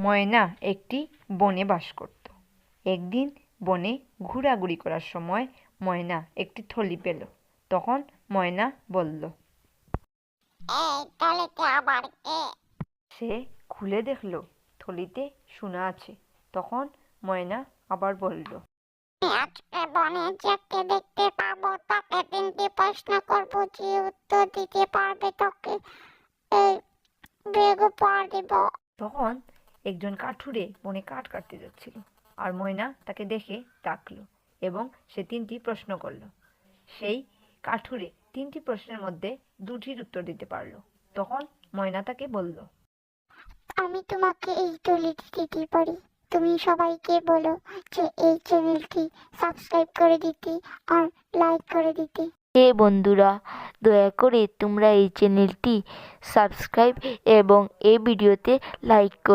ময়না একটি বনে বাস করত। একদিন বনে ঘোরাঘুরি করার সময় ময়না একটি থলি পেল। তখন ময়না বলল, এই থলিতে আবার কে? সে খুলে দেখল থলিতে সোনা আছে। তখন ময়না আবার বলল, আজকে বনে যাকে দেখতে পাবো তাকে 3টি প্রশ্ন করবো, যে উত্তর দিতে পারবে তাকে এই ব্যাগ উপহার দিব। তখন একজন কাঠুরে বনে কাঠ কাটতে যাচ্ছিল, আর ময়না তাকে দেখে ডাকলো এবং সে 3টি প্রশ্ন করলো। সেই কাঠুরে 3টি প্রশ্নের মধ্যে 2টির উত্তর দিতে পারলো। তখন ময়না তাকে বলল, আমি তোমাকে এই থলিটি দিতে পারি। তুমি সবাইকে বলো যে এই চ্যানেলটি সাবস্ক্রাইব করে দিতে আর লাইক করে দিতে। বন্ধুরা, দয়া করে তোমরা এই চ্যানেলটি সাবস্ক্রাইব এবং এই ভিডিওতে লাইক করে